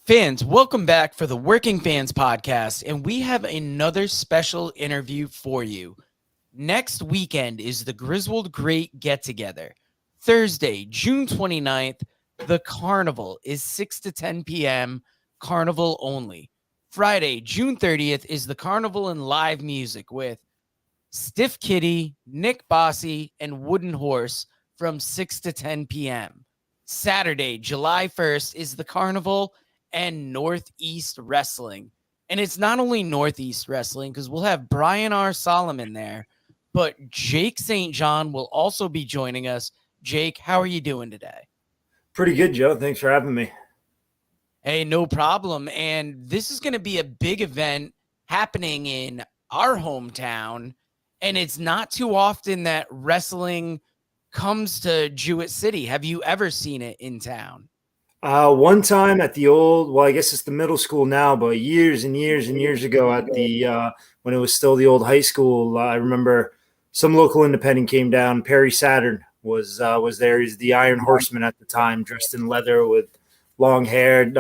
Fans, welcome back for the Working Fans podcast, and we have another special interview for you. Next weekend is the Griswold Great Get-Together. Thursday, June 29th, the Carnival is 6 to 10 p.m., Carnival only. Friday, June 30th is the Carnival and live music with Stiff Kitty, Nick Bossy, and Wooden Horse from 6 to 10 p.m. Saturday, July 1st is the Carnival and Northeast Wrestling. And it's not only Northeast Wrestling because we'll have Brian R. Solomon there, but Jake St. John will also be joining us. Jake, how are you doing today? Pretty good, Joe. Thanks for having me. Hey, no problem. And this is going to be a big event happening in our hometown. And it's not too often that wrestling comes to Jewett City. Have you ever seen it in town? One time at the I guess it's the middle school now, but years and years and years ago at the when it was still the old high school, I remember some local independent came down. Perry Saturn was there. He's the Iron Horseman at the time, dressed in leather with long hair,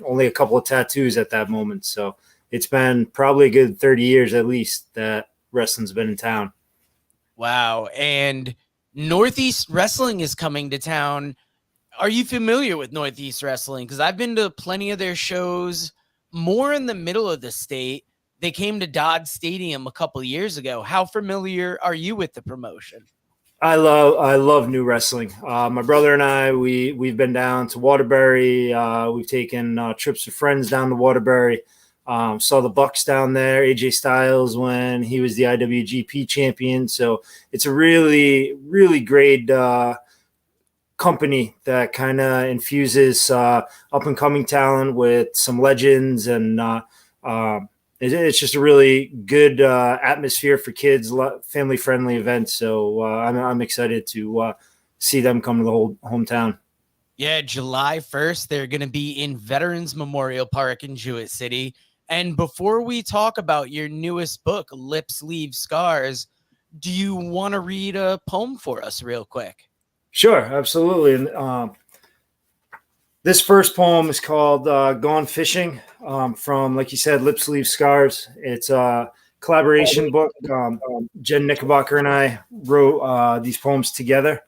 only a couple of tattoos at that moment. So it's been probably a good 30 years at least that wrestling's been in town. Wow. And Northeast Wrestling is coming to town. Are you familiar with Northeast Wrestling? Because I've been to plenty of their shows more in the middle of the state. They came to Dodge Stadium a couple of years ago. How familiar are you with the promotion? I love new wrestling. My brother and I, we've been down to Waterbury. We've taken trips with friends down to Waterbury. Saw the Bucks down there, AJ Styles when he was the IWGP champion. So it's a really, really great company that kind of infuses up and coming talent with some legends, and it's just a really good atmosphere for kids, family friendly event. So I'm excited to see them come to the whole hometown. Yeah, July 1st, they're going to be in Veterans Memorial Park in Jewett City. And before we talk about your newest book, Lips Leave Scars, do you want to read a poem for us real quick? Sure, absolutely. And this first poem is called Gone Fishing from, like you said, Lips Leave Scars. It's a collaboration book. Jen Knickerbocker and I wrote these poems together.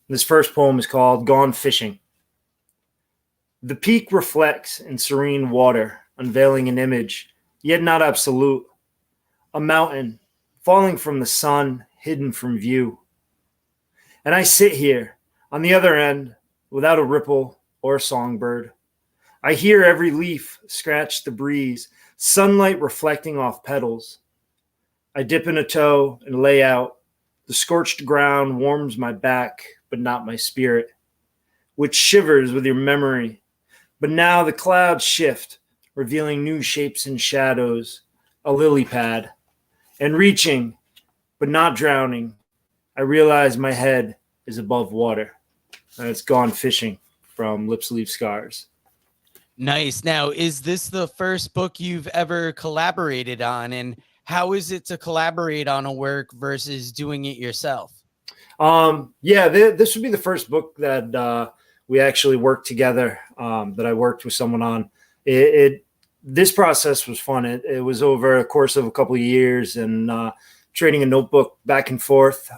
This first poem is called Gone Fishing. The peak reflects in serene water, unveiling an image, yet not absolute. A mountain falling from the sun, hidden from view. And I sit here on the other end without a ripple or a songbird. I hear every leaf scratch the breeze, sunlight reflecting off petals. I dip in a toe and lay out. The scorched ground warms my back, but not my spirit, which shivers with your memory. But now the clouds shift, revealing new shapes and shadows, a lily pad. And reaching, but not drowning, I realize my head is above water. And it's Gone Fishing from Lips Leave Scars. Nice. Now, is this the first book you've ever collaborated on? And how is it to collaborate on a work versus doing it yourself? This would be the first book that we actually worked together, that I worked with someone on. This process was fun. It was over a course of a couple of years, and trading a notebook back and forth.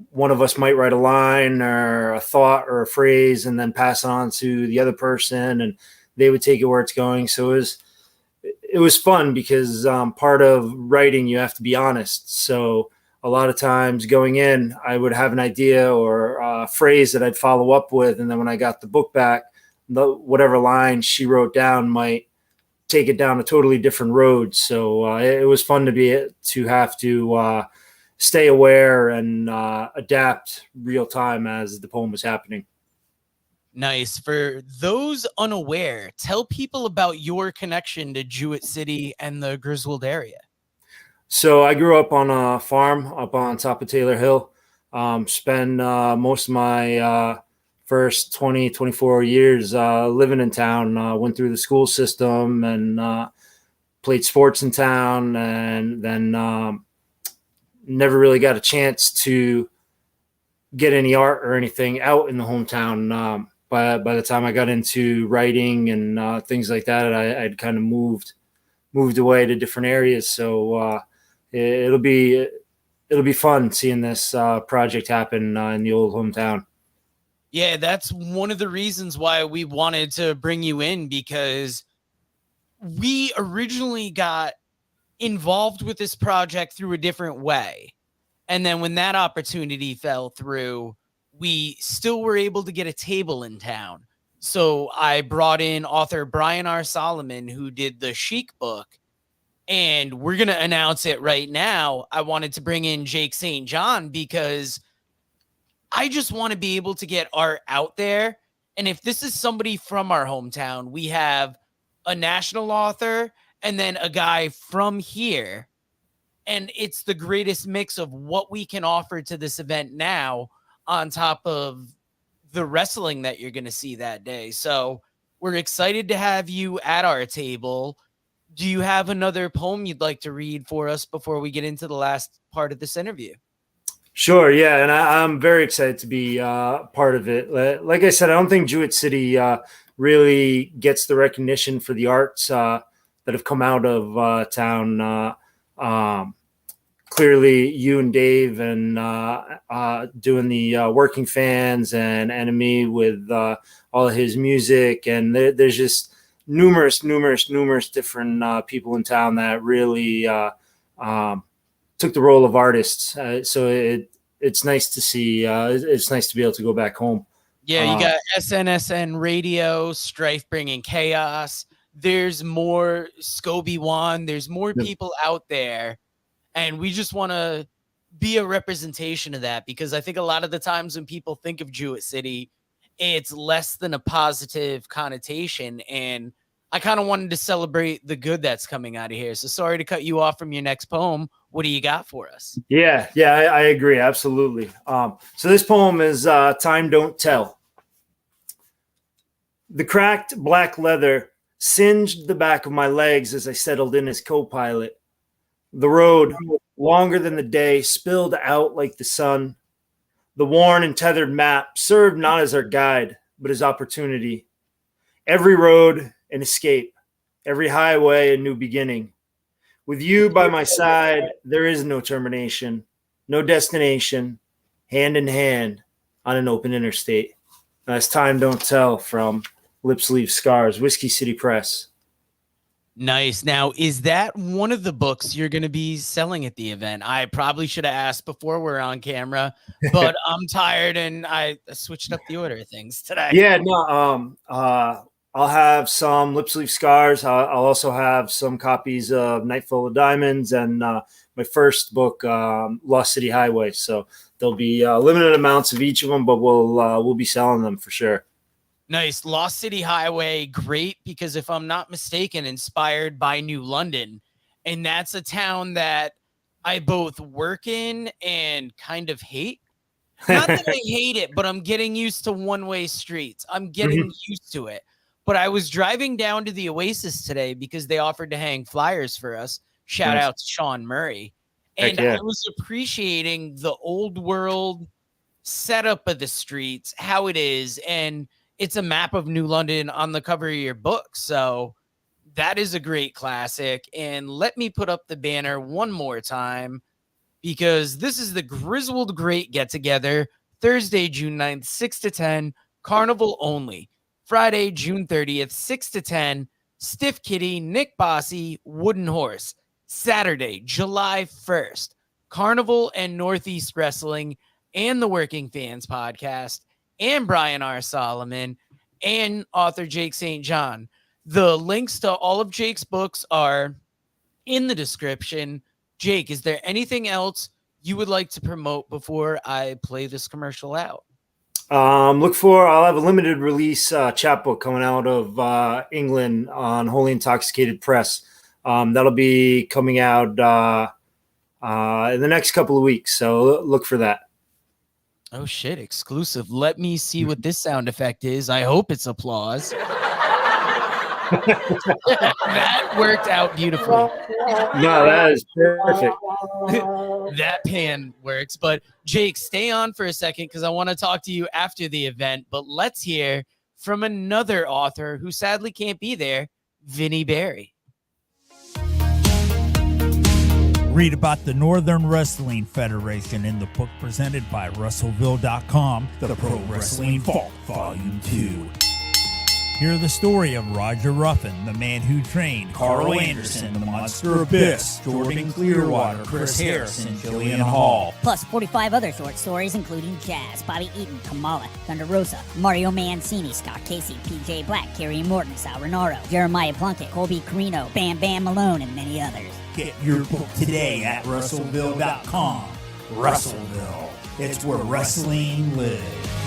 One of us might write a line or a thought or a phrase and then pass it on to the other person, and they would take it where it's going. So it was fun because part of writing, you have to be honest. So a lot of times going in, I would have an idea or a phrase that I'd follow up with. And then when I got the book back, whatever line she wrote down might take it down a totally different road. So it was fun to have to stay aware and adapt real time as the poem was happening. Nice. For those unaware, tell people about your connection to Jewett City and the Griswold area. So I grew up on a farm up on top of Taylor Hill. Spent most of my first 20, 24 years living in town. Went through the school system and played sports in town, and then never really got a chance to get any art or anything out in the hometown. by the time I got into writing and things like that, I'd kind of moved away to different areas. So it'll be fun seeing this project happen in the old hometown. Yeah, that's one of the reasons why we wanted to bring you in, because we originally got involved with this project through a different way. And then when that opportunity fell through, we still were able to get a table in town. So I brought in author Brian R. Solomon, who did the Chic book, and we're going to announce it right now. I wanted to bring in Jake St. John because I just want to be able to get art out there. And if this is somebody from our hometown, we have a national author and then a guy from here. And it's the greatest mix of what we can offer to this event now, on top of the wrestling that you're going to see that day. So we're excited to have you at our table. Do you have another poem you'd like to read for us before we get into the last part of this interview? Sure, yeah, and I'm very excited to be part of it. Like I said, I don't think Jewett City really gets the recognition for the arts that have come out of town. Clearly, you and Dave and doing the Working Fans and Enemy with all of his music, and there's just numerous different people in town that really took the role of artists. So it's nice to see. It's nice to be able to go back home. Yeah, you got SNSN Radio, Strife bringing chaos. There's more Scobie One. There's more people out there. And we just want to be a representation of that, because I think a lot of the times when people think of Jewett City, it's less than a positive connotation. And I kind of wanted to celebrate the good that's coming out of here. So sorry to cut you off from your next poem. What do you got for us? Yeah, I agree. Absolutely. So this poem is Time Don't Tell. The cracked black leather singed the back of my legs as I settled in as co-pilot. The road, longer than the day, spilled out like the sun. The worn and tethered map served not as our guide, but as opportunity. Every road, an escape. Every highway, a new beginning. With you by my side, there is no termination, no destination, hand in hand on an open interstate. That's Time Don't Tell from Lips Leave Scars, Whiskey City Press. Nice. Now, is that one of the books you're going to be selling at the event? I probably should have asked before we're on camera, but I'm tired and I switched up the order of things today. Yeah, no, I'll have some Lips Leave Scars. I'll also have some copies of Night Full of Diamonds and my first book, Lost City Highway. So there'll be limited amounts of each of them, but we'll be selling them for sure. Nice. Lost City Highway, great, because if I'm not mistaken, inspired by New London. And that's a town that I both work in and kind of hate. Not that I hate it, but I'm getting used to one-way streets. I'm getting used to it. But I was driving down to the Oasis today because they offered to hang flyers for us. Shout out to Sean Murray. And I was appreciating the old world setup of the streets, how it is. And it's a map of New London on the cover of your book. So that is a great classic. And let me put up the banner one more time, because this is the Griswold Great Get Together, Thursday, June 9th, 6 to 10, Carnival only. Friday, June 30th, 6 to 10, Stiff Kitty, Nick Bossy, Wooden Horse. Saturday, July 1st, Carnival and Northeast Wrestling and the Working Fans podcast and Brian R. Solomon and author Jake St. John. The links to all of Jake's books are in the description. Jake, is there anything else you would like to promote before I play this commercial out? I'll have a limited release chapbook coming out of England on Holy Intoxicated Press. That'll be coming out in the next couple of weeks. So look for that. Oh shit, exclusive. Let me see what this sound effect is. I hope it's applause. That worked out beautifully. No, that is perfect. That pan works. But Jake, stay on for a second because I want to talk to you after the event. But let's hear from another author who sadly can't be there, Vinny Berry. Read about the Northern Wrestling Federation in the book presented by Russellville.com, The Pro Wrestling Vault, Volume 2. Hear the story of Roger Ruffin, the man who trained Carl Anderson, the Monster Abyss, Jordan Clearwater, Chris Harris, and Jillian Hall. Plus 45 other short stories including Jazz, Bobby Eaton, Kamala, Thunder Rosa, Mario Mancini, Scott Casey, PJ Black, Kerry Morton, Sal Renaro, Jeremiah Plunkett, Colby Carino, Bam Bam Malone, and many others. Get your book today at Russellville.com. Russellville. It's where wrestling lives.